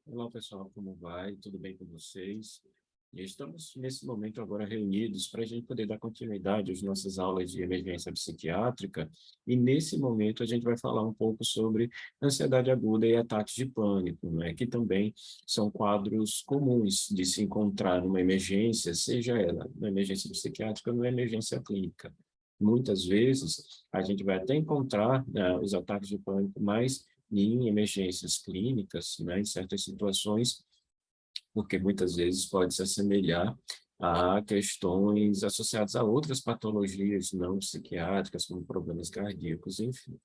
Olá, pessoal, como vai? Tudo bem com vocês? E estamos, nesse momento, agora reunidos para a gente poder dar continuidade às nossas aulas de emergência psiquiátrica. E, nesse momento, a gente vai falar um pouco sobre ansiedade aguda e ataques de pânico, né? Que também são quadros comuns de se encontrar numa emergência, seja ela uma emergência psiquiátrica ou uma emergência clínica. Muitas vezes, a gente vai até encontrar, os ataques de pânico mais em emergências clínicas, né, em certas situações, porque muitas vezes pode se assemelhar a questões associadas a outras patologias não psiquiátricas, como problemas cardíacos, enfim,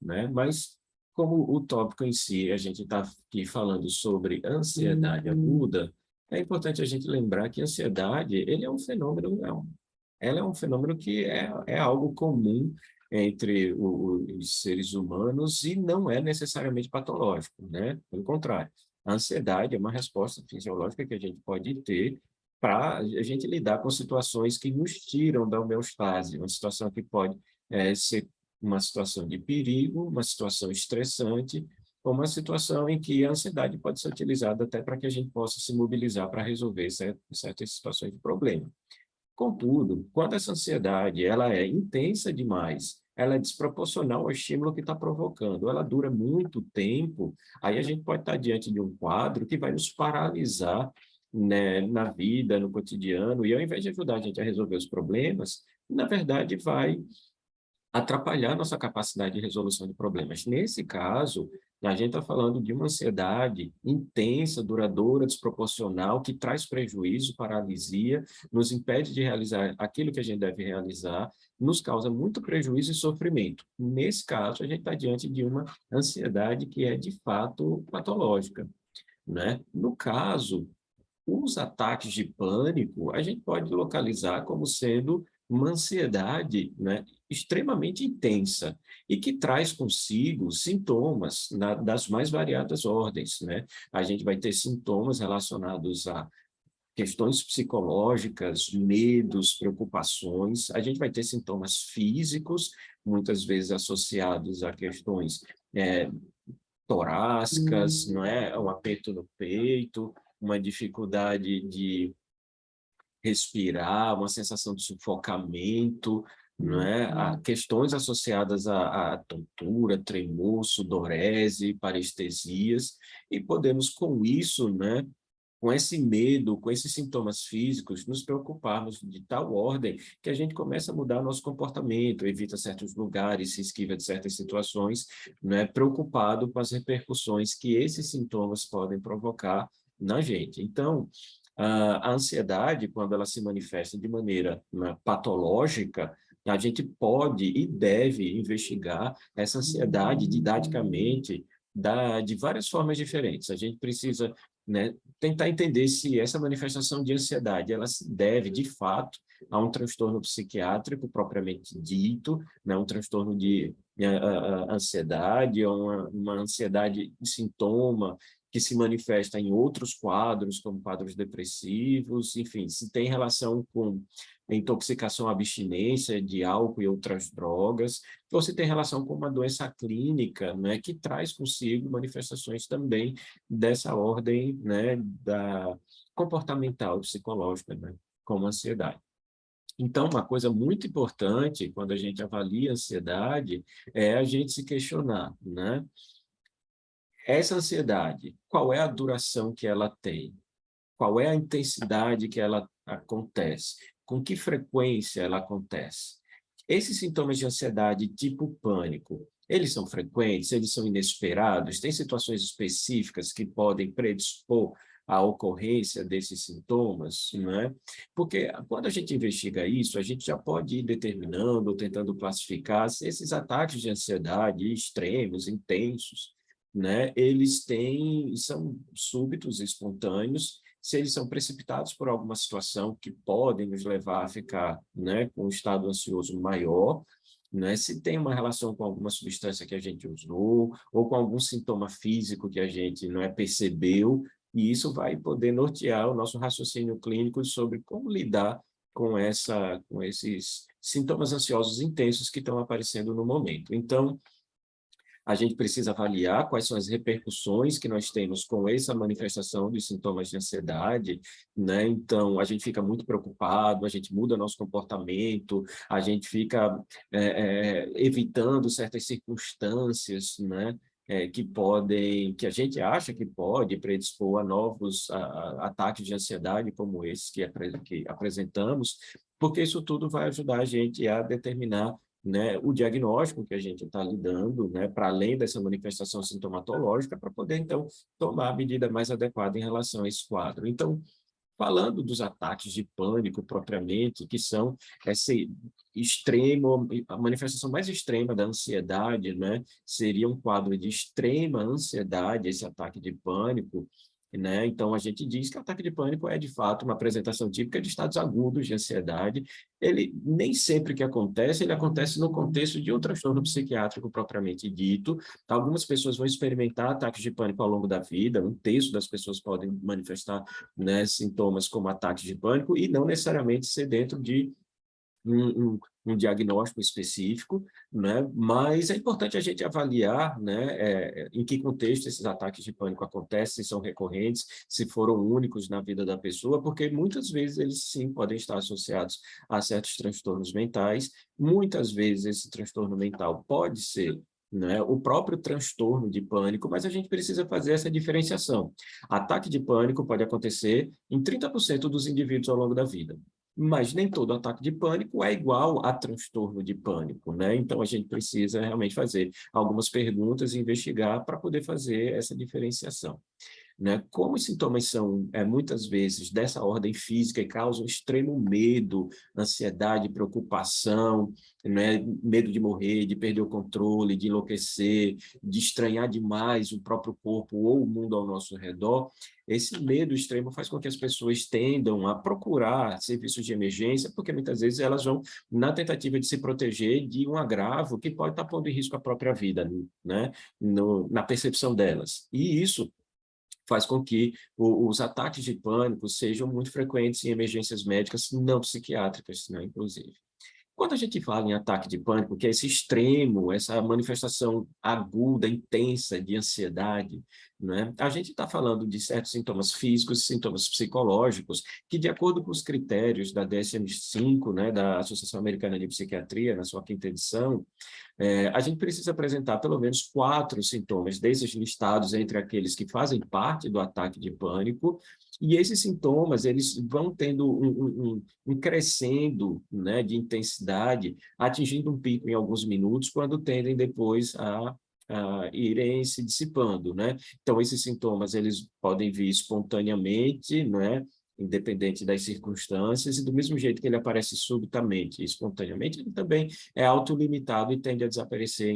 né? Mas, como o tópico em si, a gente está aqui falando sobre ansiedade aguda, é importante a gente lembrar que a ansiedade, ele é um fenômeno, ela é um fenômeno que é algo comum entre os seres humanos e não é necessariamente patológico, né? Pelo contrário, a ansiedade é uma resposta fisiológica que a gente pode ter para a gente lidar com situações que nos tiram da homeostase, uma situação que pode ser uma situação de perigo, uma situação estressante, ou uma situação em que a ansiedade pode ser utilizada até para que a gente possa se mobilizar para resolver certas situações de problema. Contudo, quando essa ansiedade ela é intensa demais, ela é desproporcional ao estímulo que está provocando, ela dura muito tempo, aí a gente pode estar diante de um quadro que vai nos paralisar, né, na vida, no cotidiano, e ao invés de ajudar a gente a resolver os problemas, na verdade vai atrapalhar nossa capacidade de resolução de problemas. Nesse caso, a gente está falando de uma ansiedade intensa, duradoura, desproporcional, que traz prejuízo, paralisia, nos impede de realizar aquilo que a gente deve realizar, nos causa muito prejuízo e sofrimento. Nesse caso, a gente está diante de uma ansiedade que é, de fato, patológica, né? No caso, os ataques de pânico, a gente pode localizar como sendo uma ansiedade, né, extremamente intensa e que traz consigo sintomas das mais variadas ordens, né? A gente vai ter sintomas relacionados a questões psicológicas, medos, preocupações. A gente vai ter sintomas físicos, muitas vezes associados a questões é, torácicas, não é? Um aperto no peito, uma dificuldade de respirar, uma sensação de sufocamento, não é? Questões associadas à tontura, tremor, sudorese, parestesias, e podemos com isso, né, com esse medo, com esses sintomas físicos, nos preocuparmos de tal ordem que a gente começa a mudar nosso comportamento, evita certos lugares, se esquiva de certas situações, né, preocupado com as repercussões que esses sintomas podem provocar na gente. Então, a ansiedade, quando ela se manifesta de maneira, né, patológica, a gente pode e deve investigar essa ansiedade didaticamente de várias formas diferentes. A gente precisa, né, tentar entender se essa manifestação de ansiedade ela se deve, de fato, a um transtorno psiquiátrico propriamente dito, né, um transtorno de ansiedade, ou uma ansiedade de sintoma que se manifesta em outros quadros, como quadros depressivos, enfim, se tem relação com intoxicação, abstinência de álcool e outras drogas, ou se tem relação com uma doença clínica, né, que traz consigo manifestações também dessa ordem, né, da comportamental, psicológica, né, como ansiedade. Então, uma coisa muito importante quando a gente avalia a ansiedade é a gente se questionar, né? Essa ansiedade, qual é a duração que ela tem? Qual é a intensidade que ela acontece? Com que frequência ela acontece? Esses sintomas de ansiedade tipo pânico, eles são frequentes, eles são inesperados, tem situações específicas que podem predispor à ocorrência desses sintomas, né? Porque quando a gente investiga isso, a gente já pode ir determinando, tentando classificar se esses ataques de ansiedade extremos, intensos, né? Eles são súbitos, espontâneos, se eles são precipitados por alguma situação que podem nos levar a ficar, né, com um estado ansioso maior, né, se tem uma relação com alguma substância que a gente usou, ou com algum sintoma físico que a gente não percebeu, e isso vai poder nortear o nosso raciocínio clínico sobre como lidar com esses sintomas ansiosos intensos que estão aparecendo no momento. Então, a gente precisa avaliar quais são as repercussões que nós temos com essa manifestação dos sintomas de ansiedade, né? Então, a gente fica muito preocupado, a gente muda nosso comportamento, a gente fica evitando certas circunstâncias, né? Que a gente acha que pode predispor a novos ataques de ansiedade como esses que apresentamos, porque isso tudo vai ajudar a gente a determinar, né, o diagnóstico que a gente está lidando, né, para além dessa manifestação sintomatológica, para poder, então, tomar a medida mais adequada em relação a esse quadro. Então, falando dos ataques de pânico propriamente, que são esse extremo, a manifestação mais extrema da ansiedade, né? Seria um quadro de extrema ansiedade, esse ataque de pânico, né? Então, a gente diz que o ataque de pânico é, de fato, uma apresentação típica de estados agudos de ansiedade. Ele, nem sempre que acontece, ele acontece no contexto de um transtorno psiquiátrico propriamente dito. Algumas pessoas vão experimentar ataques de pânico ao longo da vida, um terço das pessoas podem manifestar, né, sintomas como ataques de pânico e não necessariamente ser dentro de um diagnóstico específico, né? Mas é importante a gente avaliar, né, em que contexto esses ataques de pânico acontecem, se são recorrentes, se foram únicos na vida da pessoa, porque muitas vezes eles sim podem estar associados a certos transtornos mentais, muitas vezes esse transtorno mental pode ser, né, o próprio transtorno de pânico, mas a gente precisa fazer essa diferenciação. Ataque de pânico pode acontecer em 30% dos indivíduos ao longo da vida, mas nem todo ataque de pânico é igual a transtorno de pânico, né? Então, a gente precisa realmente fazer algumas perguntas e investigar para poder fazer essa diferenciação, né? Como os sintomas são, muitas vezes, dessa ordem física e causam extremo medo, ansiedade, preocupação, né? Medo de morrer, de perder o controle, de enlouquecer, de estranhar demais o próprio corpo ou o mundo ao nosso redor, esse medo extremo faz com que as pessoas tendam a procurar serviços de emergência, porque muitas vezes elas vão na tentativa de se proteger de um agravo que pode estar pondo em risco a própria vida, né? Na percepção delas. E isso faz com que os ataques de pânico sejam muito frequentes em emergências médicas não psiquiátricas, né, inclusive. Quando a gente fala em ataque de pânico, que é esse extremo, essa manifestação aguda, intensa de ansiedade, né? A gente está falando de certos sintomas físicos e sintomas psicológicos que, de acordo com os critérios da DSM-5, né, da Associação Americana de Psiquiatria, na sua quinta edição, a gente precisa apresentar pelo menos 4 sintomas desses listados entre aqueles que fazem parte do ataque de pânico, e esses sintomas eles vão tendo um crescendo, né, de intensidade, atingindo um pico em alguns minutos, quando tendem depois a irem se dissipando, né? Então, esses sintomas eles podem vir espontaneamente, né? Independente das circunstâncias, e do mesmo jeito que ele aparece subitamente e espontaneamente, ele também é autolimitado e tende a desaparecer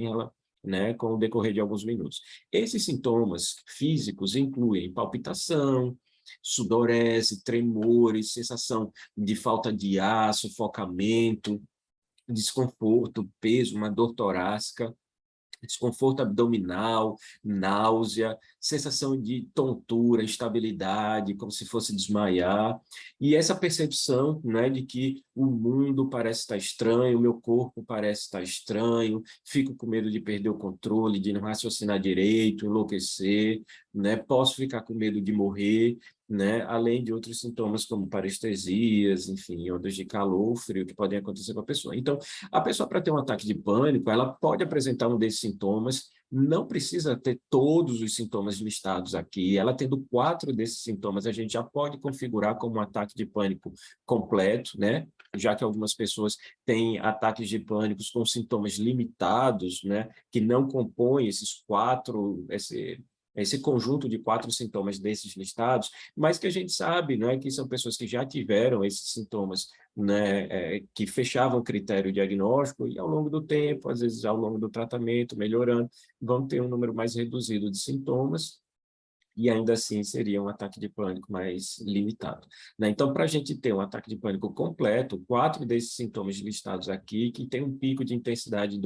né, com o decorrer de alguns minutos. Esses sintomas físicos incluem palpitação, sudorese, tremores, sensação de falta de ar, sufocamento, desconforto, peso, uma dor torácica, desconforto abdominal, náusea, sensação de tontura, instabilidade, como se fosse desmaiar, e essa percepção, né, de que o mundo parece estar estranho, o meu corpo parece estar estranho, fico com medo de perder o controle, de não raciocinar direito, enlouquecer, né, posso ficar com medo de morrer, né, além de outros sintomas como parestesias, enfim, ondas de calor, frio que podem acontecer com a pessoa. Então, a pessoa, para ter um ataque de pânico, ela pode apresentar um desses sintomas, não precisa ter todos os sintomas listados aqui. Ela tendo 4 desses sintomas, a gente já pode configurar como um ataque de pânico completo, né? Já que algumas pessoas têm ataques de pânico com sintomas limitados, né? Que não compõem esses 4, esse conjunto de 4 sintomas desses listados, mas que a gente sabe, né, que são pessoas que já tiveram esses sintomas, né, que fechavam o critério diagnóstico e, ao longo do tempo, às vezes ao longo do tratamento, melhorando, vão ter um número mais reduzido de sintomas e ainda assim seria um ataque de pânico mais limitado, né? Então, para a gente ter um ataque de pânico completo, 4 desses sintomas listados aqui, que tem um pico de intensidade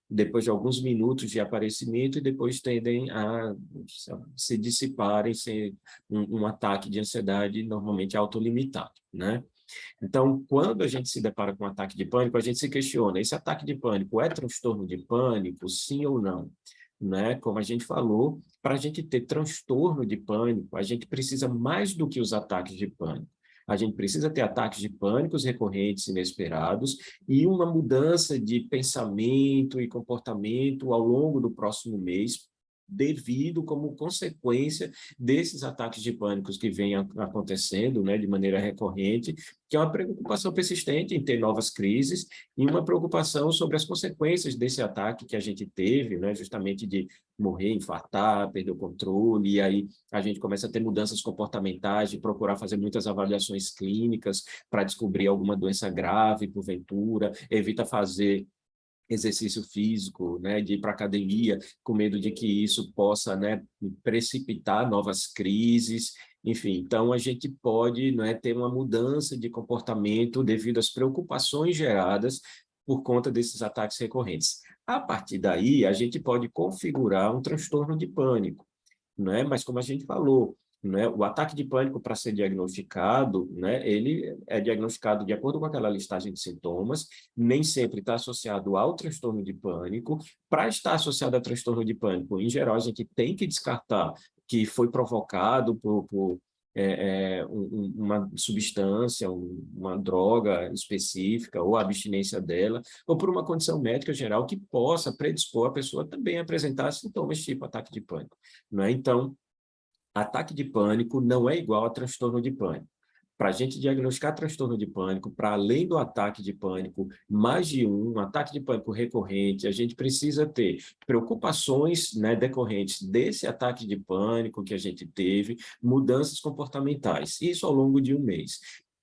depois de alguns minutos de aparecimento e depois tendem a se dissiparem, ser um ataque de ansiedade normalmente autolimitado, né? Então, quando a gente se depara com um ataque de pânico, a gente se questiona, esse ataque de pânico é transtorno de pânico, sim ou não? né, como a gente falou, para a gente ter transtorno de pânico, a gente precisa mais do que os ataques de pânico. A gente precisa ter ataques de pânicos recorrentes, inesperados, e uma mudança de pensamento e comportamento ao longo do próximo mês, devido como consequência desses ataques de pânicos que vêm acontecendo, né, de maneira recorrente, que é uma preocupação persistente em ter novas crises e uma preocupação sobre as consequências desse ataque que a gente teve, né, justamente de morrer, infartar, perder o controle, e aí a gente começa a ter mudanças comportamentais, de procurar fazer muitas avaliações clínicas para descobrir alguma doença grave, porventura, evita fazer exercício físico, né, de ir para a academia, com medo de que isso possa, né, precipitar novas crises, enfim. Então, a gente pode, né, ter uma mudança de comportamento devido às preocupações geradas por conta desses ataques recorrentes. A partir daí, a gente pode configurar um transtorno de pânico, né? Mas como a gente falou, né, o ataque de pânico para ser diagnosticado, né, ele é diagnosticado de acordo com aquela listagem de sintomas, nem sempre está associado ao transtorno de pânico. Para estar associado ao transtorno de pânico, em geral, a gente tem que descartar que foi provocado por uma substância, uma droga específica, ou a abstinência dela, ou por uma condição médica geral que possa predispor a pessoa também a apresentar sintomas tipo ataque de pânico. Não é? Então, ataque de pânico não é igual a transtorno de pânico. Para a gente diagnosticar transtorno de pânico, para além do ataque de pânico, mais de um ataque de pânico recorrente, a gente precisa ter preocupações, né, decorrentes desse ataque de pânico que a gente teve, mudanças comportamentais, isso ao longo de um mês.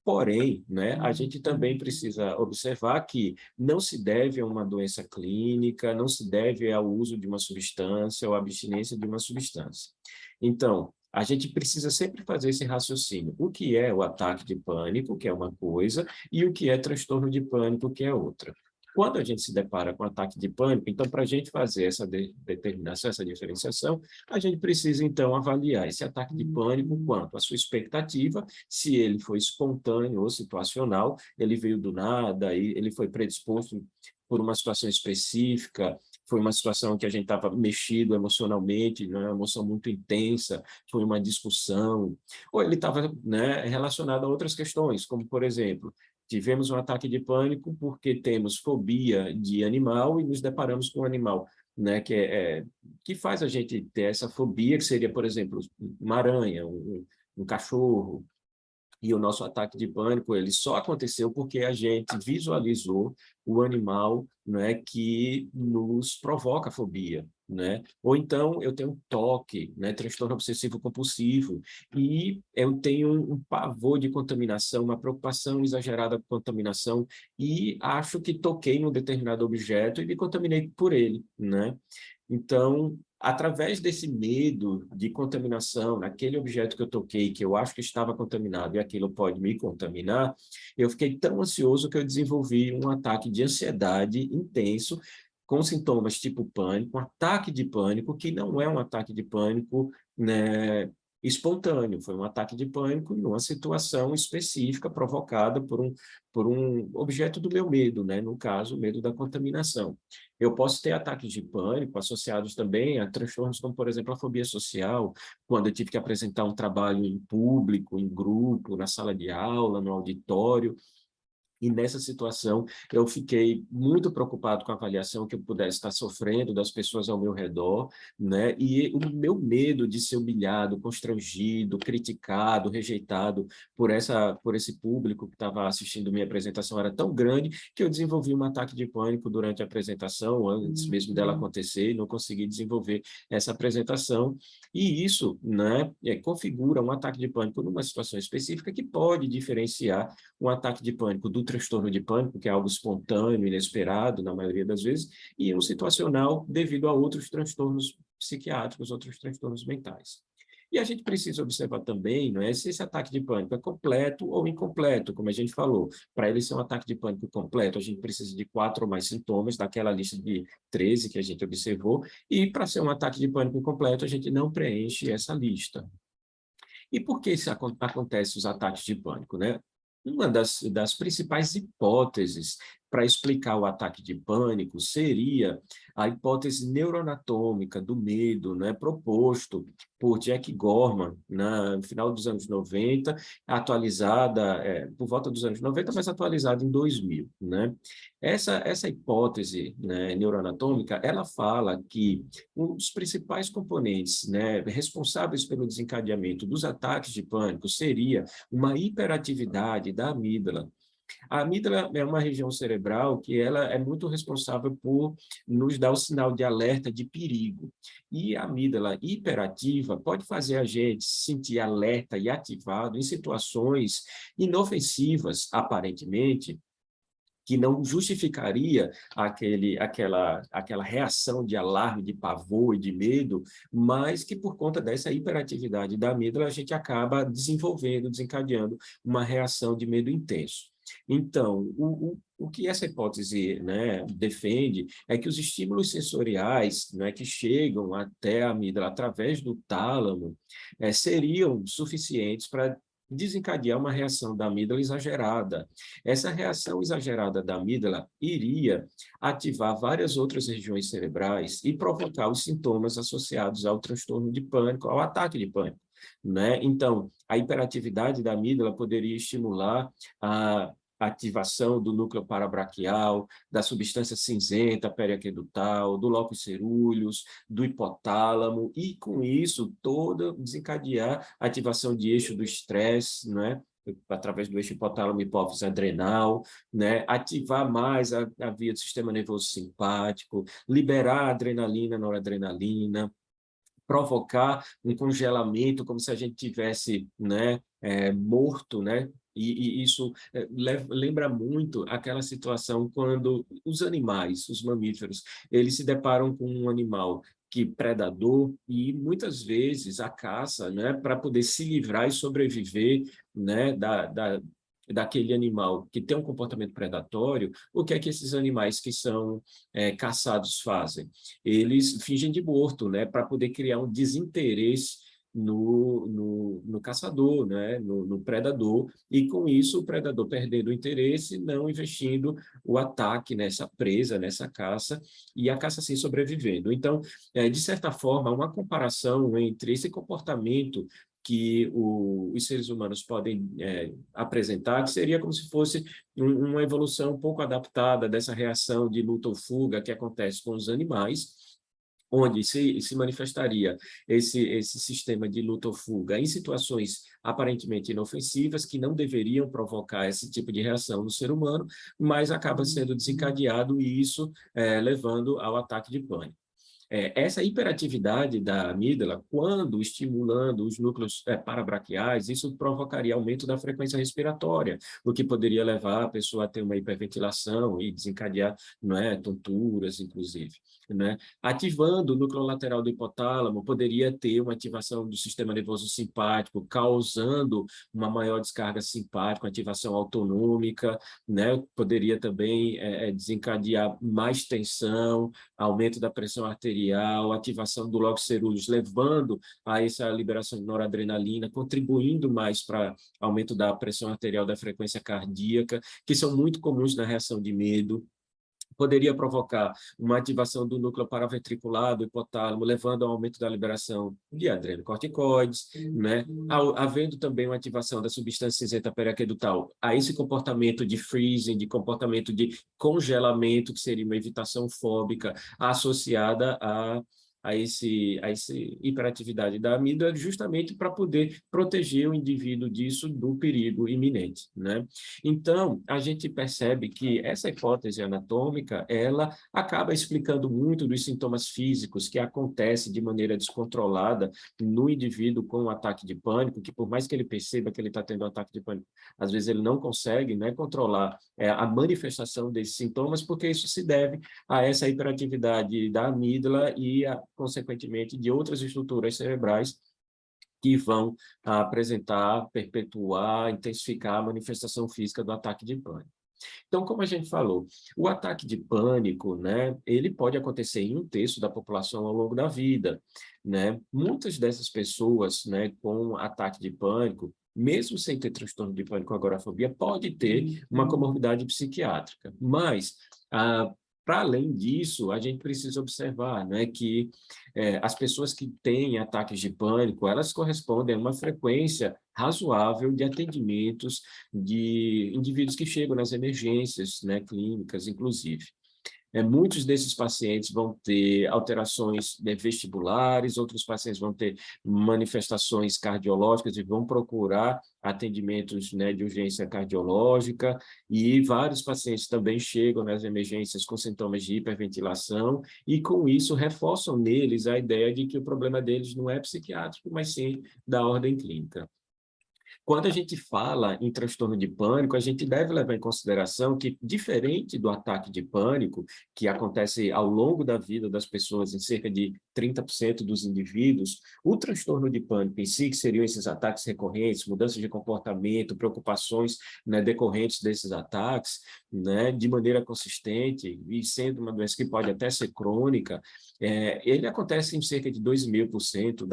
Porém, né, a gente também precisa observar que não se deve a uma doença clínica, não se deve ao uso de uma substância ou abstinência de uma substância. Então, a gente precisa sempre fazer esse raciocínio. O que é o ataque de pânico, que é uma coisa, e o que é transtorno de pânico, que é outra. Quando a gente se depara com ataque de pânico, então, para a gente fazer essa determinação, essa diferenciação, a gente precisa, então, avaliar esse ataque de pânico quanto à sua expectativa, se ele foi espontâneo ou situacional, ele veio do nada, ele foi predisposto por uma situação específica, foi uma situação que a gente estava mexido emocionalmente, né, uma emoção muito intensa, foi uma discussão, ou ele estava, né, relacionado a outras questões, como, por exemplo, tivemos um ataque de pânico porque temos fobia de animal e nos deparamos com um animal, né, que faz a gente ter essa fobia, que seria, por exemplo, uma aranha, um cachorro, e o nosso ataque de pânico, ele só aconteceu porque a gente visualizou o animal, né, que nos provoca fobia, né? Ou então eu tenho um toque, né, transtorno obsessivo compulsivo, e eu tenho um pavor de contaminação, uma preocupação exagerada com contaminação, e acho que toquei num determinado objeto e me contaminei por ele, né? Então, através desse medo de contaminação, naquele objeto que eu toquei, que eu acho que estava contaminado e aquilo pode me contaminar, eu fiquei tão ansioso que eu desenvolvi um ataque de ansiedade intenso, com sintomas tipo pânico, um ataque de pânico, que não é um ataque de pânico, né, espontâneo, foi um ataque de pânico numa situação específica provocada por um objeto do meu medo, né? No caso, o medo da contaminação. Eu posso ter ataques de pânico associados também a transtornos como, por exemplo, a fobia social, quando eu tive que apresentar um trabalho em público, em grupo, na sala de aula, no auditório, e nessa situação, eu fiquei muito preocupado com a avaliação que eu pudesse estar sofrendo das pessoas ao meu redor, né? E o meu medo de ser humilhado, constrangido, criticado, rejeitado por esse público que estava assistindo minha apresentação era tão grande que eu desenvolvi um ataque de pânico durante a apresentação, antes mesmo dela acontecer, e não consegui desenvolver essa apresentação. E isso, né, configura um ataque de pânico numa situação específica que pode diferenciar um ataque de pânico do transtorno de pânico, que é algo espontâneo, inesperado, na maioria das vezes, e um situacional devido a outros transtornos psiquiátricos, outros transtornos mentais. E a gente precisa observar também, não é, se esse ataque de pânico é completo ou incompleto, como a gente falou. Para ele ser um ataque de pânico completo, a gente precisa de 4 ou mais sintomas, daquela lista de 13 que a gente observou, e para ser um ataque de pânico incompleto, a gente não preenche essa lista. E por que isso acontece os ataques de pânico, né? Uma das principais hipóteses para explicar o ataque de pânico seria a hipótese neuroanatômica do medo, né, proposto por Jack Gorman, no final dos anos 90, atualizada por volta dos anos 90, mas atualizada em 2000, né? Essa hipótese, né, neuroanatômica, ela fala que um dos principais componentes, né, responsáveis pelo desencadeamento dos ataques de pânico seria uma hiperatividade da amígdala. A amígdala é uma região cerebral que ela é muito responsável por nos dar o sinal de alerta de perigo. E a amígdala hiperativa pode fazer a gente se sentir alerta e ativado em situações inofensivas, aparentemente, que não justificaria aquela reação de alarme, de pavor e de medo, mas que por conta dessa hiperatividade da amígdala a gente acaba desenvolvendo, desencadeando uma reação de medo intenso. Então, o que essa hipótese, né, defende é que os estímulos sensoriais, né, que chegam até a amígdala através do tálamo seriam suficientes para desencadear uma reação da amígdala exagerada. Essa reação exagerada da amígdala iria ativar várias outras regiões cerebrais e provocar os sintomas associados ao transtorno de pânico, ao ataque de pânico, né? Então, a hiperatividade da amígdala poderia estimular a ativação do núcleo parabraquial, da substância cinzenta periaquedutal, do locus coeruleus, do hipotálamo, e com isso toda desencadear a ativação de eixo do estresse, né? Através do eixo hipotálamo hipófise adrenal, né? Ativar mais a via do sistema nervoso simpático, liberar adrenalina, noradrenalina, provocar um congelamento, como se a gente tivesse, né, morto, né? E isso lembra muito aquela situação quando os animais, os mamíferos, eles se deparam com um animal que predador e muitas vezes a caça, né, para poder se livrar e sobreviver, né, daquele animal que tem um comportamento predatório, o que é que esses animais que são caçados fazem? Eles fingem de morto, né, para poder criar um desinteresse no caçador, né, no predador, e com isso o predador perdendo o interesse, não investindo o ataque nessa presa, nessa caça, e a caça assim sobrevivendo. Então, de certa forma, uma comparação entre esse comportamento que os seres humanos podem apresentar, que seria como se fosse uma evolução um pouco adaptada dessa reação de luta ou fuga que acontece com os animais, onde se manifestaria esse sistema de luta ou fuga em situações aparentemente inofensivas, que não deveriam provocar esse tipo de reação no ser humano, mas acaba sendo desencadeado e isso levando ao ataque de pânico. Essa hiperatividade da amígdala, quando estimulando os núcleos parabraquiais, isso provocaria aumento da frequência respiratória, o que poderia levar a pessoa a ter uma hiperventilação e desencadear, não é, tonturas, inclusive. Né? Ativando o núcleo lateral do hipotálamo, poderia ter uma ativação do sistema nervoso simpático, causando uma maior descarga simpática, ativação autonômica, né? Poderia também desencadear mais tensão, aumento da pressão arterial, ativação do locus coeruleus, levando a essa liberação de noradrenalina, contribuindo mais para aumento da pressão arterial, da frequência cardíaca, que são muito comuns na reação de medo. Poderia provocar uma ativação do núcleo paraventricular, do hipotálamo, levando ao aumento da liberação de adrenocorticoides, né? Havendo também uma ativação da substância cinzenta periaquedutal, a esse comportamento de freezing, de comportamento de congelamento, que seria uma evitação fóbica associada a esse hiperatividade da amígdala, justamente para poder proteger o indivíduo disso do perigo iminente, né? Então, a gente percebe que essa hipótese anatômica, ela acaba explicando muito dos sintomas físicos que acontecem de maneira descontrolada no indivíduo com um ataque de pânico, que por mais que ele perceba que ele está tendo um ataque de pânico, às vezes ele não consegue, né, controlar a manifestação desses sintomas, porque isso se deve a essa hiperatividade da amígdala e, consequentemente, de outras estruturas cerebrais que vão apresentar, perpetuar, intensificar a manifestação física do ataque de pânico. Então, como a gente falou, o ataque de pânico, né, ele pode acontecer em 1/3 da população ao longo da vida, né? Muitas dessas pessoas, né, com ataque de pânico, mesmo sem ter transtorno de pânico ou agorafobia, pode ter uma comorbidade psiquiátrica. Mas, para além disso, a gente precisa observar, né, que as pessoas que têm ataques de pânico, elas correspondem a uma frequência razoável de atendimentos de indivíduos que chegam nas emergências, né, clínicas, inclusive. Muitos desses pacientes vão ter alterações, né, vestibulares, outros pacientes vão ter manifestações cardiológicas e vão procurar atendimentos, né, de urgência cardiológica, e vários pacientes também chegam nas emergências com sintomas de hiperventilação, e com isso reforçam neles a ideia de que o problema deles não é psiquiátrico, mas sim da ordem clínica. Quando a gente fala em transtorno de pânico, a gente deve levar em consideração que, diferente do ataque de pânico, que acontece ao longo da vida das pessoas, em cerca de 30% dos indivíduos, o transtorno de pânico em si, que seriam esses ataques recorrentes, mudanças de comportamento, preocupações, né, decorrentes desses ataques, né, de maneira consistente, e sendo uma doença que pode até ser crônica, ele acontece em cerca de 2,5%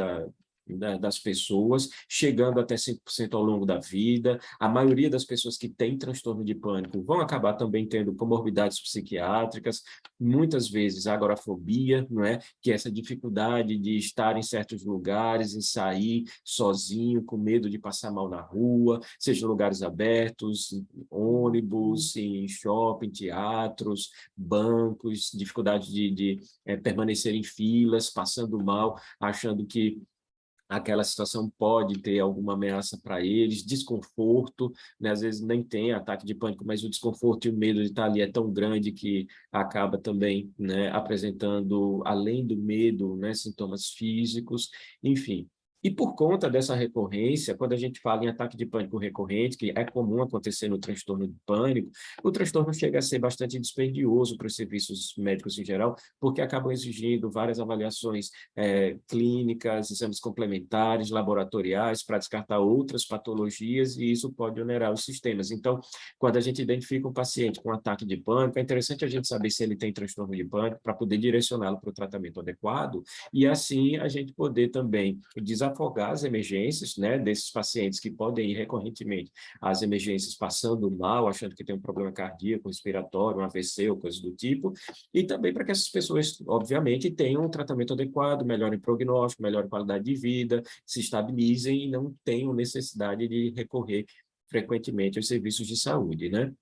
das pessoas, chegando até 5% ao longo da vida. A maioria das pessoas que têm transtorno de pânico vão acabar também tendo comorbidades psiquiátricas, muitas vezes agorafobia, não é? Que é essa dificuldade de estar em certos lugares, em sair sozinho, com medo de passar mal na rua, seja em lugares abertos, ônibus, em shopping, teatros, bancos, dificuldade de permanecer em filas, passando mal, achando que aquela situação pode ter alguma ameaça para eles, desconforto, né? Às vezes nem tem ataque de pânico, mas o desconforto e o medo de estar ali é tão grande que acaba também, né, apresentando, além do medo, né, sintomas físicos, enfim. E por conta dessa recorrência, quando a gente fala em ataque de pânico recorrente, que é comum acontecer no transtorno de pânico, o transtorno chega a ser bastante dispendioso para os serviços médicos em geral, porque acabam exigindo várias avaliações clínicas, exames complementares, laboratoriais, para descartar outras patologias, e isso pode onerar os sistemas. Então, quando a gente identifica um paciente com ataque de pânico, é interessante a gente saber se ele tem transtorno de pânico, para poder direcioná-lo para o tratamento adequado, e assim a gente poder também desafogar as emergências, né, desses pacientes que podem ir recorrentemente às emergências passando mal, achando que tem um problema cardíaco, respiratório, um AVC ou coisa do tipo, e também para que essas pessoas, obviamente, tenham um tratamento adequado, melhorem prognóstico, melhorem qualidade de vida, se estabilizem e não tenham necessidade de recorrer frequentemente aos serviços de saúde, né?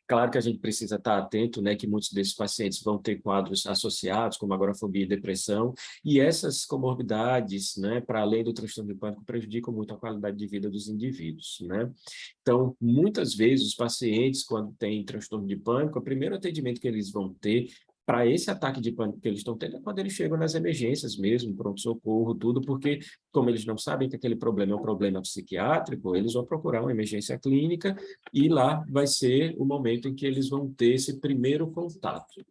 Claro que a gente precisa estar atento, né, que muitos desses pacientes vão ter quadros associados, como agorafobia e depressão, e essas comorbidades, né, para além do transtorno de pânico, prejudicam muito a qualidade de vida dos indivíduos, né? Então, muitas vezes, os pacientes, quando têm transtorno de pânico, o primeiro atendimento que eles vão ter para esse ataque de pânico que eles estão tendo é quando eles chegam nas emergências mesmo, pronto-socorro, tudo, porque como eles não sabem que aquele problema é um problema psiquiátrico, eles vão procurar uma emergência clínica e lá vai ser o momento em que eles vão ter esse primeiro contato.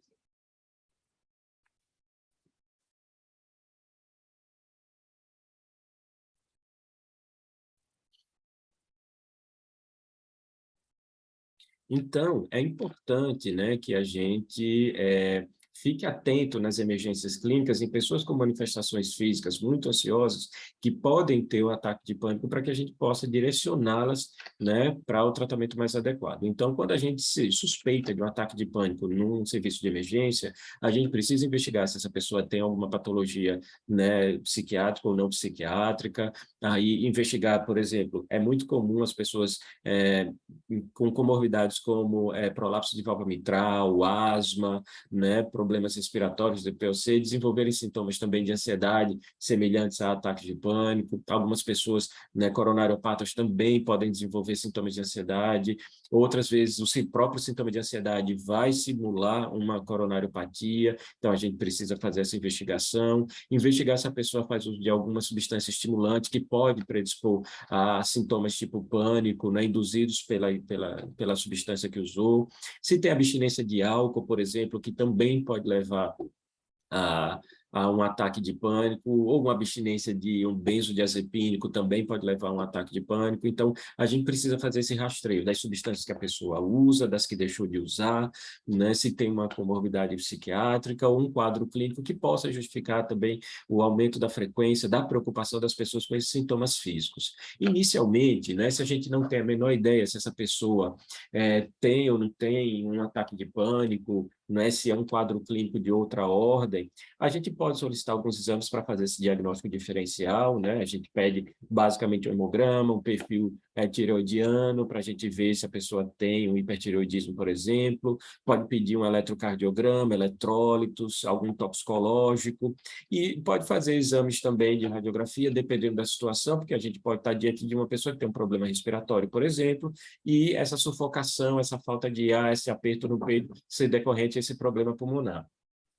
Então, é importante, né, que a gente fique atento nas emergências clínicas em pessoas com manifestações físicas muito ansiosas que podem ter o ataque de pânico para que a gente possa direcioná-las, né, para o tratamento mais adequado. Então, quando a gente se suspeita de um ataque de pânico num serviço de emergência, a gente precisa investigar se essa pessoa tem alguma patologia, né, psiquiátrica ou não psiquiátrica, aí investigar, por exemplo, é muito comum as pessoas com comorbidades como prolapso de válvula mitral, asma, né, problemas respiratórios do POC, desenvolverem sintomas também de ansiedade semelhantes a ataques de pânico. Algumas pessoas, né, coronariopatas também podem desenvolver sintomas de ansiedade. Outras vezes, o próprio sintoma de ansiedade vai simular uma coronariopatia, então a gente precisa fazer essa investigação. Investigar se a pessoa faz uso de alguma substância estimulante que pode predispor a sintomas tipo pânico, né, induzidos pela substância que usou. Se tem abstinência de álcool, por exemplo, que também pode levar a, a um ataque de pânico, ou uma abstinência de um benzodiazepínico também pode levar a um ataque de pânico. Então, a gente precisa fazer esse rastreio das substâncias que a pessoa usa, das que deixou de usar, né? Se tem uma comorbidade psiquiátrica ou um quadro clínico que possa justificar também o aumento da frequência, da preocupação das pessoas com esses sintomas físicos. Inicialmente, né, se a gente não tem a menor ideia se essa pessoa tem ou não tem um ataque de pânico, né, se é um quadro clínico de outra ordem, a gente pode solicitar alguns exames para fazer esse diagnóstico diferencial, né? A gente pede basicamente um hemograma, um perfil tireoidiano, para a gente ver se a pessoa tem um hipertireoidismo, por exemplo, pode pedir um eletrocardiograma, eletrólitos, algum toxicológico, e pode fazer exames também de radiografia, dependendo da situação, porque a gente pode estar diante de uma pessoa que tem um problema respiratório, por exemplo, e essa sufocação, essa falta de ar, esse aperto no peito, ser decorrente desse problema pulmonar.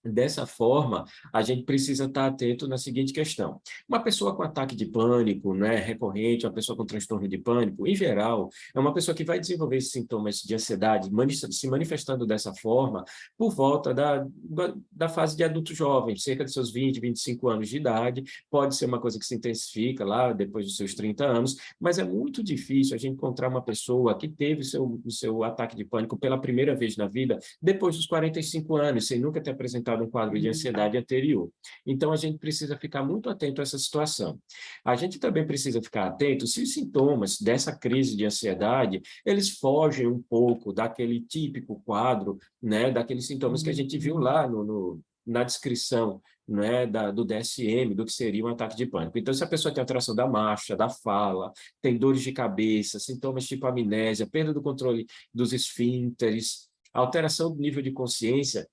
Dessa forma, a gente precisa estar atento na seguinte questão. Uma pessoa com ataque de pânico, né, recorrente, uma pessoa com transtorno de pânico, em geral, é uma pessoa que vai desenvolver esses sintomas de ansiedade, se manifestando dessa forma, por volta da fase de adulto jovem, cerca de seus 20, 25 anos de idade. Pode ser uma coisa que se intensifica lá depois dos seus 30 anos, mas é muito difícil a gente encontrar uma pessoa que teve o seu ataque de pânico pela primeira vez na vida depois dos 45 anos, sem nunca ter apresentado um quadro de ansiedade anterior. Então, a gente precisa ficar muito atento a essa situação. A gente também precisa ficar atento se os sintomas dessa crise de ansiedade, eles fogem um pouco daquele típico quadro, né, daqueles sintomas que a gente viu lá na descrição, né, do DSM, do que seria um ataque de pânico. Então, se a pessoa tem alteração da marcha, da fala, tem dores de cabeça, sintomas tipo amnésia, perda do controle dos esfíncteres, alteração do nível de consciência,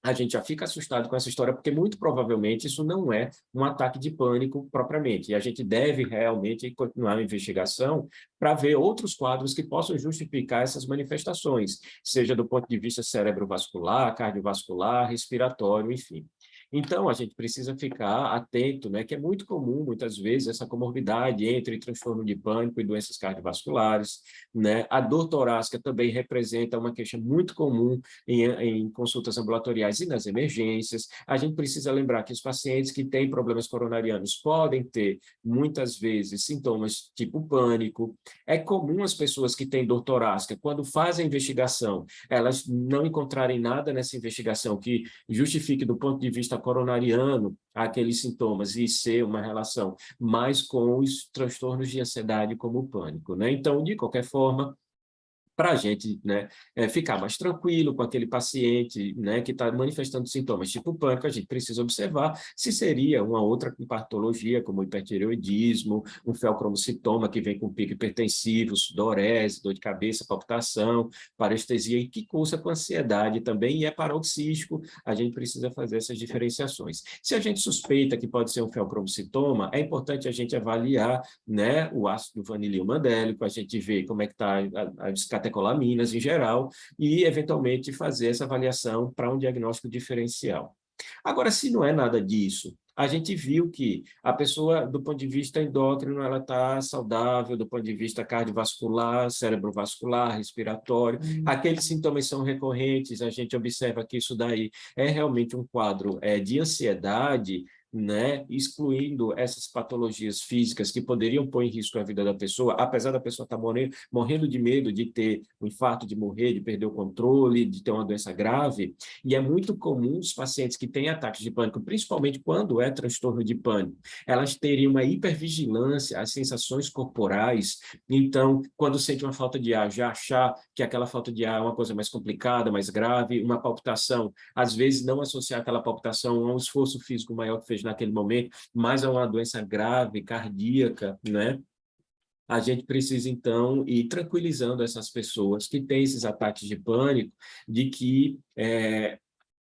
a gente já fica assustado com essa história, porque muito provavelmente isso não é um ataque de pânico propriamente. E a gente deve realmente continuar a investigação para ver outros quadros que possam justificar essas manifestações, seja do ponto de vista cerebrovascular, cardiovascular, respiratório, enfim. Então, a gente precisa ficar atento, né, que é muito comum, muitas vezes, essa comorbidade entre transtorno de pânico e doenças cardiovasculares, né? A dor torácica também representa uma queixa muito comum em consultas ambulatoriais e nas emergências. A gente precisa lembrar que os pacientes que têm problemas coronarianos podem ter, muitas vezes, sintomas tipo pânico. É comum as pessoas que têm dor torácica, quando fazem a investigação, elas não encontrarem nada nessa investigação que justifique, do ponto de vista coronariano, aqueles sintomas e ser uma relação mais com os transtornos de ansiedade como o pânico, né? Então, de qualquer forma, para a gente, né, ficar mais tranquilo com aquele paciente, né, que está manifestando sintomas tipo pânico, a gente precisa observar se seria uma outra patologia, como hipertireoidismo, um feocromocitoma que vem com pico hipertensivo, sudorese, dor de cabeça, palpitação, parestesia e que cursa com ansiedade também e é paroxístico, a gente precisa fazer essas diferenciações. Se a gente suspeita que pode ser um feocromocitoma, é importante a gente avaliar, né, o ácido vanilil mandélico, a gente vê como é que está as catecolaminas em geral, e, eventualmente, fazer essa avaliação para um diagnóstico diferencial. Agora, se não é nada disso, a gente viu que a pessoa, do ponto de vista endócrino, ela está saudável, do ponto de vista cardiovascular, cerebrovascular, respiratório, aqueles sintomas são recorrentes, a gente observa que isso daí é realmente um quadro de ansiedade, né, excluindo essas patologias físicas que poderiam pôr em risco a vida da pessoa, apesar da pessoa estar morrendo de medo de ter um infarto, de morrer, de perder o controle, de ter uma doença grave, e é muito comum os pacientes que têm ataques de pânico, principalmente quando é transtorno de pânico, elas terem uma hipervigilância às sensações corporais, então, quando sente uma falta de ar, já achar que aquela falta de ar é uma coisa mais complicada, mais grave, uma palpitação, às vezes não associar aquela palpitação a um esforço físico maior que fez naquele momento, mas a uma doença grave, cardíaca, né? A gente precisa, então, ir tranquilizando essas pessoas que têm esses ataques de pânico, de que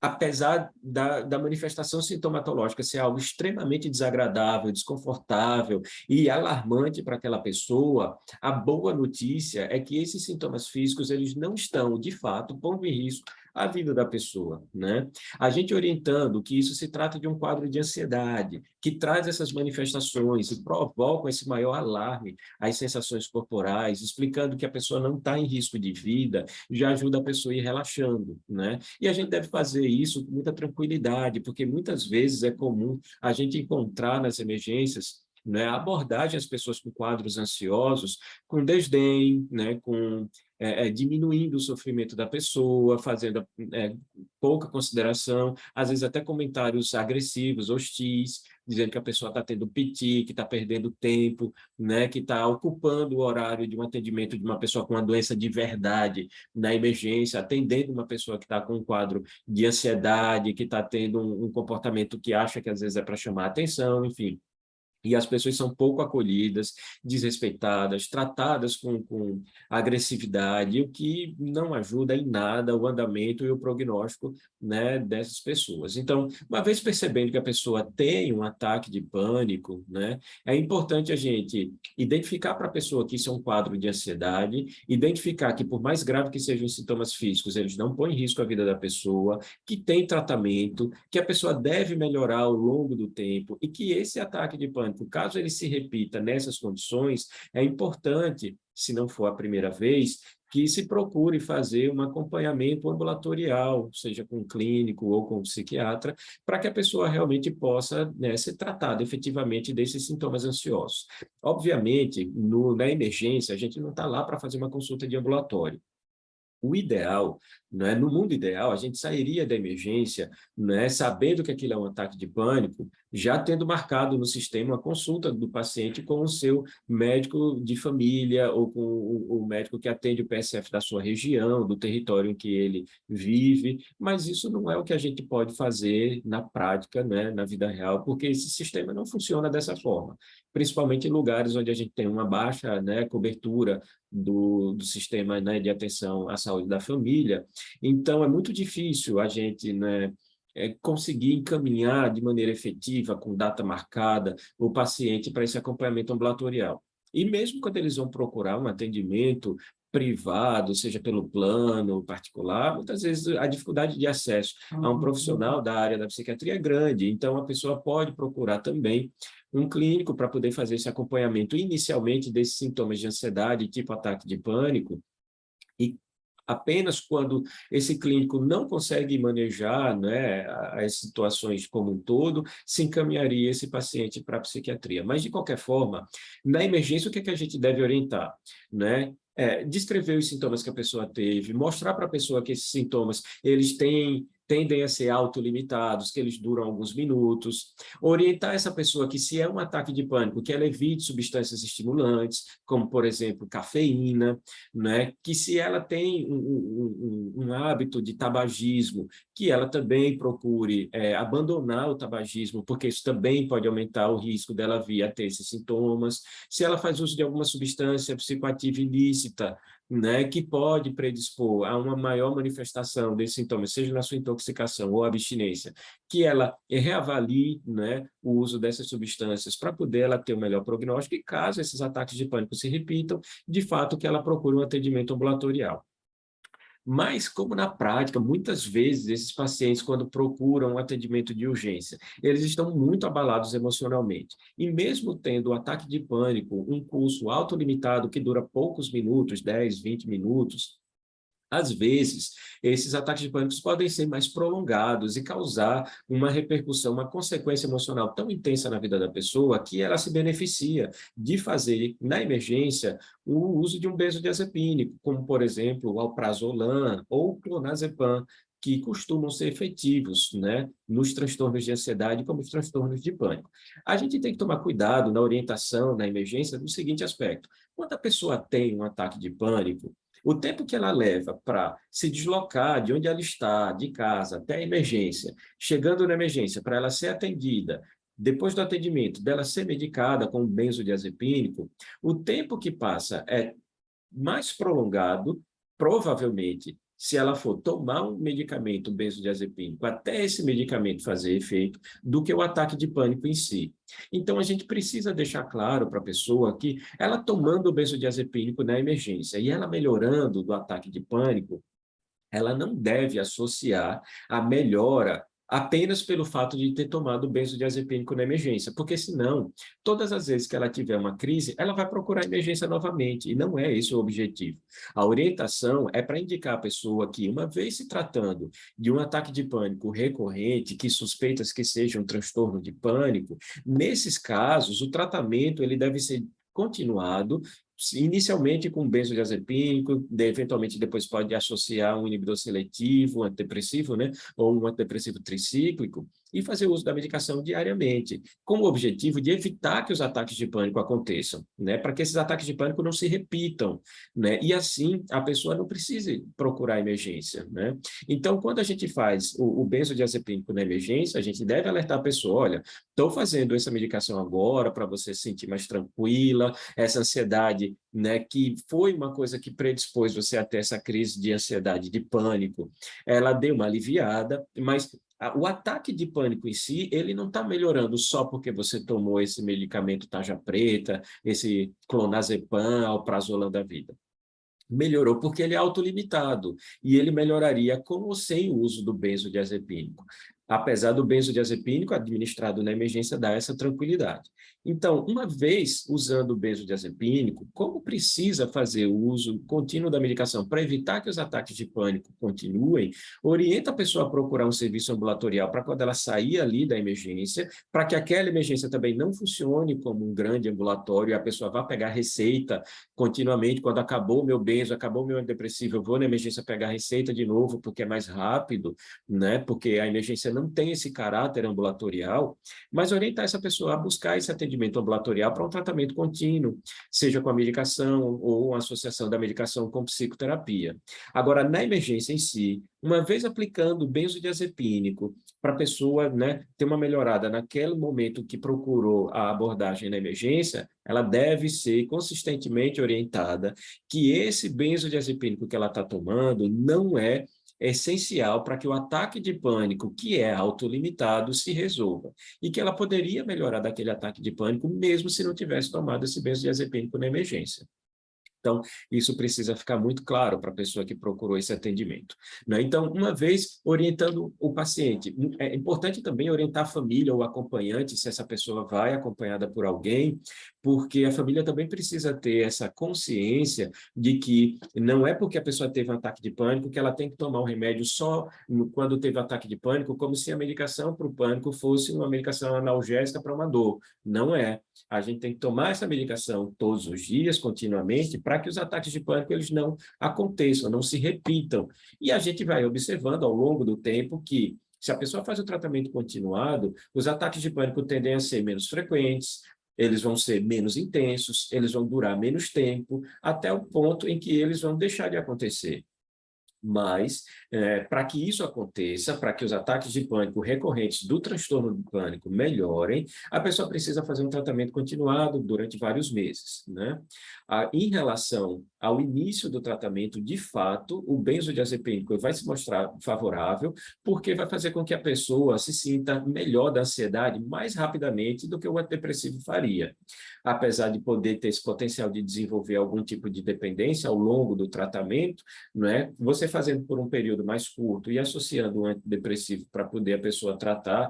apesar da manifestação sintomatológica ser algo extremamente desagradável, desconfortável e alarmante para aquela pessoa, a boa notícia é que esses sintomas físicos eles não estão, de fato, pondo em risco a vida da pessoa, né? A gente orientando que isso se trata de um quadro de ansiedade, que traz essas manifestações e provocam esse maior alarme às sensações corporais, explicando que a pessoa não está em risco de vida, já ajuda a pessoa a ir relaxando, né? E a gente deve fazer isso com muita tranquilidade, porque muitas vezes é comum a gente encontrar nas emergências, né, a abordagem às pessoas com quadros ansiosos com desdém, né, com diminuindo o sofrimento da pessoa, fazendo pouca consideração, às vezes até comentários agressivos, hostis, dizendo que a pessoa está tendo piti, que está perdendo tempo, né, que está ocupando o horário de um atendimento de uma pessoa com uma doença de verdade na emergência, atendendo uma pessoa que está com um quadro de ansiedade, que está tendo um comportamento que acha que às vezes é para chamar atenção, enfim. E as pessoas são pouco acolhidas, desrespeitadas, tratadas com agressividade, o que não ajuda em nada o andamento e o prognóstico, né, dessas pessoas. Então, uma vez percebendo que a pessoa tem um ataque de pânico, né, é importante a gente identificar para a pessoa que isso é um quadro de ansiedade, identificar que, por mais grave que sejam os sintomas físicos, eles não põem em risco a vida da pessoa, que tem tratamento, que a pessoa deve melhorar ao longo do tempo e que esse ataque de pânico, caso ele se repita nessas condições, é importante, se não for a primeira vez, que se procure fazer um acompanhamento ambulatorial, seja com um clínico ou com um psiquiatra, para que a pessoa realmente possa, né, ser tratada efetivamente desses sintomas ansiosos. Obviamente, na emergência, a gente não está lá para fazer uma consulta de ambulatório. O ideal, né, no mundo ideal, a gente sairia da emergência, né, sabendo que aquilo é um ataque de pânico, já tendo marcado no sistema a consulta do paciente com o seu médico de família ou com o médico que atende o PSF da sua região, do território em que ele vive, mas isso não é o que a gente pode fazer na prática, né, na vida real, porque esse sistema não funciona dessa forma, principalmente em lugares onde a gente tem uma baixa, né, cobertura do sistema, né, de atenção à saúde da família. Então, é muito difícil a gente, né, conseguir encaminhar de maneira efetiva, com data marcada, o paciente para esse acompanhamento ambulatorial. E mesmo quando eles vão procurar um atendimento privado, seja pelo plano particular, muitas vezes a dificuldade de acesso a um profissional da área da psiquiatria é grande, então a pessoa pode procurar também um clínico para poder fazer esse acompanhamento inicialmente desses sintomas de ansiedade, tipo ataque de pânico, e apenas quando esse clínico não consegue manejar, né, as situações como um todo, se encaminharia esse paciente para a psiquiatria. Mas, de qualquer forma, na emergência, o que é que a gente deve orientar? Né? Descrever os sintomas que a pessoa teve, mostrar para a pessoa que esses sintomas eles tendem a ser autolimitados, que eles duram alguns minutos, orientar essa pessoa que, se é um ataque de pânico, que ela evite substâncias estimulantes, como, por exemplo, cafeína, né? Que se ela tem um hábito de tabagismo, que ela também procure abandonar o tabagismo, porque isso também pode aumentar o risco dela vir a ter esses sintomas. Se ela faz uso de alguma substância psicoativa ilícita, né, que pode predispor a uma maior manifestação desses sintomas, seja na sua intoxicação ou abstinência, que ela reavalie, né, o uso dessas substâncias para poder ela ter um melhor prognóstico e, caso esses ataques de pânico se repitam, de fato que ela procure um atendimento ambulatorial. Mas, como na prática, muitas vezes esses pacientes, quando procuram um atendimento de urgência, eles estão muito abalados emocionalmente. E mesmo tendo o ataque de pânico, um curso autolimitado que dura poucos minutos, 10, 20 minutos, às vezes, esses ataques de pânico podem ser mais prolongados e causar uma repercussão, uma consequência emocional tão intensa na vida da pessoa que ela se beneficia de fazer, na emergência, o uso de um benzodiazepínico, como, por exemplo, o alprazolam ou o clonazepam, que costumam ser efetivos, né, nos transtornos de ansiedade, como os transtornos de pânico. A gente tem que tomar cuidado na orientação, na emergência, do seguinte aspecto: quando a pessoa tem um ataque de pânico, o tempo que ela leva para se deslocar de onde ela está, de casa, até a emergência, chegando na emergência, para ela ser atendida, depois do atendimento, dela ser medicada com benzodiazepínico, o tempo que passa é mais prolongado, provavelmente, se ela for tomar um medicamento benzodiazepínico, até esse medicamento fazer efeito, do que o ataque de pânico em si. Então, a gente precisa deixar claro para a pessoa que ela tomando o benzodiazepínico na emergência e ela melhorando do ataque de pânico, ela não deve associar a melhora apenas pelo fato de ter tomado benzodiazepínico na emergência, porque senão, todas as vezes que ela tiver uma crise, ela vai procurar emergência novamente, e não é esse o objetivo. A orientação é para indicar a pessoa que, uma vez se tratando de um ataque de pânico recorrente, que suspeitas que seja um transtorno de pânico, nesses casos, o tratamento ele deve ser continuado, inicialmente com benzodiazepínico, eventualmente depois pode associar um inibidor seletivo, um antidepressivo, né, ou um antidepressivo tricíclico, e fazer uso da medicação diariamente, com o objetivo de evitar que os ataques de pânico aconteçam, né, para que esses ataques de pânico não se repitam, né, e assim a pessoa não precise procurar emergência, né. Então, quando a gente faz o benzodiazepínico na emergência, a gente deve alertar a pessoa, olha, estou fazendo essa medicação agora para você se sentir mais tranquila, essa ansiedade, né, que foi uma coisa que predispôs você a ter essa crise de ansiedade, de pânico, ela deu uma aliviada, mas o ataque de pânico em si, ele não está melhorando só porque você tomou esse medicamento tarja preta, esse clonazepam, alprazolam da vida. Melhorou porque ele é autolimitado e ele melhoraria com ou sem o uso do benzodiazepínico. Apesar do benzodiazepínico administrado na emergência dar essa tranquilidade. Então, uma vez usando o benzodiazepínico, como precisa fazer o uso contínuo da medicação para evitar que os ataques de pânico continuem, orienta a pessoa a procurar um serviço ambulatorial para quando ela sair ali da emergência, para que aquela emergência também não funcione como um grande ambulatório e a pessoa vá pegar receita continuamente, quando acabou o meu benzo, acabou o meu antidepressivo, eu vou na emergência pegar a receita de novo, porque é mais rápido, né? Porque a emergência não tem esse caráter ambulatorial, mas orientar essa pessoa a buscar esse atendimento ambulatorial para um tratamento contínuo, seja com a medicação ou uma associação da medicação com psicoterapia. Agora, na emergência em si, uma vez aplicando o benzodiazepínico para a pessoa, né, ter uma melhorada naquele momento que procurou a abordagem na emergência, ela deve ser consistentemente orientada que esse benzodiazepínico que ela está tomando não é essencial para que o ataque de pânico, que é autolimitado, se resolva. E que ela poderia melhorar daquele ataque de pânico mesmo se não tivesse tomado esse benzodiazepínico na emergência. Então, isso precisa ficar muito claro para a pessoa que procurou esse atendimento, né? Então, uma vez orientando o paciente, é importante também orientar a família ou acompanhante, se essa pessoa vai acompanhada por alguém, porque a família também precisa ter essa consciência de que não é porque a pessoa teve um ataque de pânico que ela tem que tomar o remédio só quando teve ataque de pânico, como se a medicação para o pânico fosse uma medicação analgésica para uma dor. Não é. A gente tem que tomar essa medicação todos os dias, continuamente, para que os ataques de pânico eles não aconteçam, não se repitam. E a gente vai observando ao longo do tempo que, se a pessoa faz o tratamento continuado, os ataques de pânico tendem a ser menos frequentes, eles vão ser menos intensos, eles vão durar menos tempo, até o ponto em que eles vão deixar de acontecer. Mas, para que isso aconteça, para que os ataques de pânico recorrentes do transtorno do pânico melhorem, a pessoa precisa fazer um tratamento continuado durante vários meses, né? Em relação ao início do tratamento, de fato, o benzodiazepínico vai se mostrar favorável, porque vai fazer com que a pessoa se sinta melhor da ansiedade mais rapidamente do que o antidepressivo faria. Apesar de poder ter esse potencial de desenvolver algum tipo de dependência ao longo do tratamento, né? Você fazendo por um período mais curto e associando um antidepressivo para poder a pessoa tratar,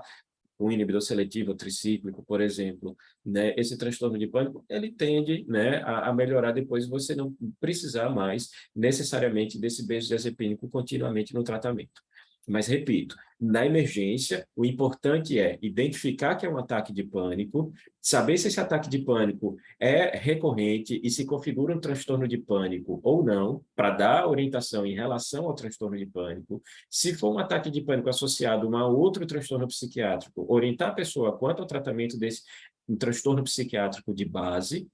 um inibidor seletivo, tricíclico, por exemplo, né, esse transtorno de pânico, ele tende, né, a melhorar depois você não precisar mais necessariamente desse benzodiazepínico continuamente no tratamento. Mas, repito, na emergência, o importante é identificar que é um ataque de pânico, saber se esse ataque de pânico é recorrente e se configura um transtorno de pânico ou não, para dar orientação em relação ao transtorno de pânico. Se for um ataque de pânico associado a outro transtorno psiquiátrico, orientar a pessoa quanto ao tratamento desse um transtorno psiquiátrico de base.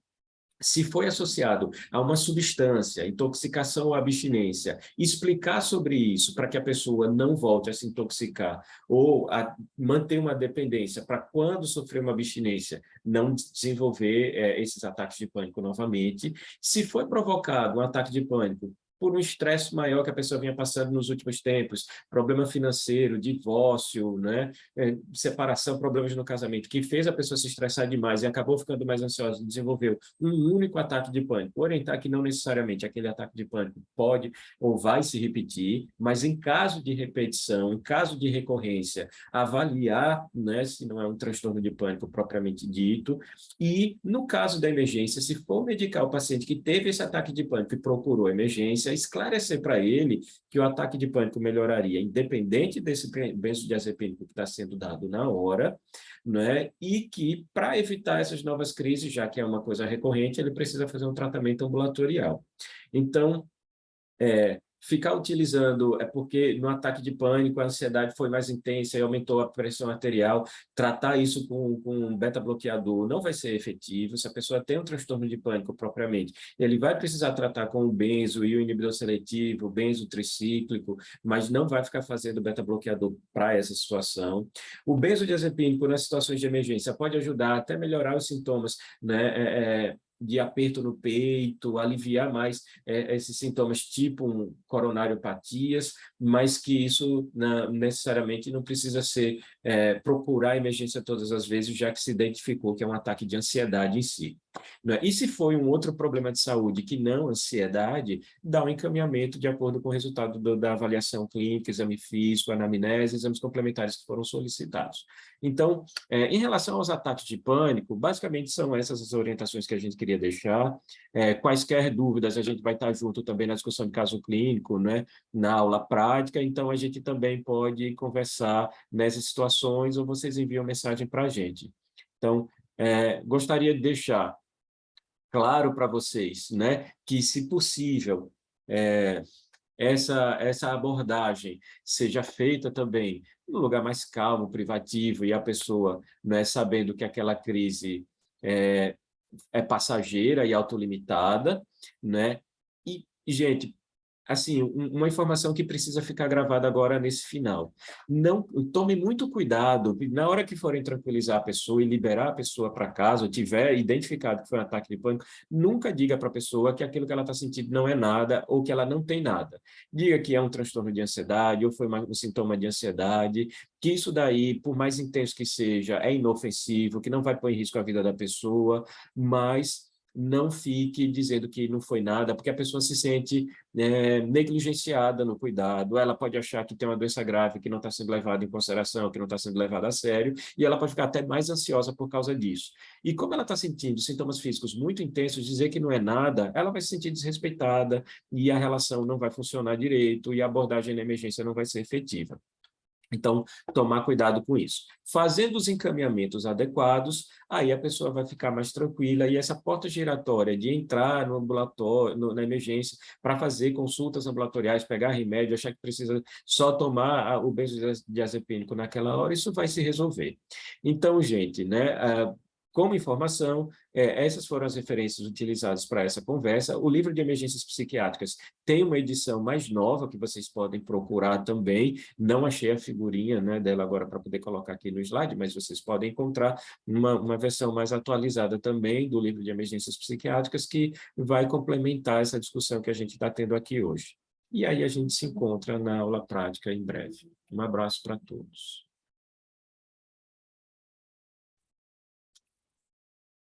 Se foi associado a uma substância, intoxicação ou abstinência, explicar sobre isso para que a pessoa não volte a se intoxicar ou a manter uma dependência para quando sofrer uma abstinência não desenvolver esses ataques de pânico novamente. Se foi provocado um ataque de pânico por um estresse maior que a pessoa vinha passando nos últimos tempos, problema financeiro, divórcio, né? Separação, problemas no casamento, que fez a pessoa se estressar demais e acabou ficando mais ansiosa, desenvolveu um único ataque de pânico. Orientar que não necessariamente aquele ataque de pânico pode ou vai se repetir, mas em caso de repetição, em caso de recorrência, avaliar, né, se não é um transtorno de pânico propriamente dito, e no caso da emergência, se for medicar o paciente que teve esse ataque de pânico e procurou emergência, esclarecer para ele que o ataque de pânico melhoraria, independente desse benzodiazepínico que está sendo dado na hora, né? E que, para evitar essas novas crises, já que é uma coisa recorrente, ele precisa fazer um tratamento ambulatorial. Então, ficar utilizando, porque no ataque de pânico a ansiedade foi mais intensa e aumentou a pressão arterial, tratar isso com um beta-bloqueador não vai ser efetivo. Se a pessoa tem um transtorno de pânico propriamente, ele vai precisar tratar com o benzo e o inibidor seletivo, o benzo tricíclico, mas não vai ficar fazendo beta-bloqueador para essa situação. O benzodiazepínico nas situações de emergência pode ajudar até melhorar os sintomas, né, de aperto no peito, aliviar mais esses sintomas tipo coronariopatias, mas que isso necessariamente não precisa ser procurar a emergência todas as vezes, já que se identificou que é um ataque de ansiedade em si. Né? E se foi um outro problema de saúde que não ansiedade, dá um encaminhamento de acordo com o resultado da avaliação clínica, exame físico, anamnese, exames complementares que foram solicitados. Então, em relação aos ataques de pânico, basicamente são essas as orientações que a gente queria deixar. Quaisquer dúvidas, a gente vai estar junto também na discussão de caso clínico, né, na aula prática, então a gente também pode conversar nessas situações ou vocês enviam mensagem para a gente. Então, gostaria de deixar claro para vocês, né, que, se possível, essa abordagem seja feita também num lugar mais calmo, privativo, e a pessoa, né, sabendo que aquela crise é passageira e autolimitada, né? E, gente, assim, uma informação que precisa ficar gravada agora nesse final. Não, tome muito cuidado, na hora que forem tranquilizar a pessoa e liberar a pessoa para casa, ou tiver identificado que foi um ataque de pânico, nunca diga para a pessoa que aquilo que ela está sentindo não é nada ou que ela não tem nada. Diga que é um transtorno de ansiedade ou foi um sintoma de ansiedade, que isso daí, por mais intenso que seja, é inofensivo, que não vai pôr em risco a vida da pessoa, mas não fique dizendo que não foi nada, porque a pessoa se sente negligenciada no cuidado, ela pode achar que tem uma doença grave que não está sendo levada em consideração, que não está sendo levada a sério, e ela pode ficar até mais ansiosa por causa disso. E como ela está sentindo sintomas físicos muito intensos, dizer que não é nada, ela vai se sentir desrespeitada, e a relação não vai funcionar direito, e a abordagem na emergência não vai ser efetiva. Então, tomar cuidado com isso. Fazendo os encaminhamentos adequados, aí a pessoa vai ficar mais tranquila e essa porta giratória de entrar no ambulatório, na emergência, para fazer consultas ambulatoriais, pegar remédio, achar que precisa só tomar o benzodiazepínico naquela hora, isso vai se resolver. Então, gente, né, como informação, essas foram as referências utilizadas para essa conversa. O livro de emergências psiquiátricas tem uma edição mais nova que vocês podem procurar também. Não achei a figurinha, né, dela agora para poder colocar aqui no slide, mas vocês podem encontrar uma versão mais atualizada também do livro de emergências psiquiátricas que vai complementar essa discussão que a gente está tendo aqui hoje. E aí a gente se encontra na aula prática em breve. Um abraço para todos.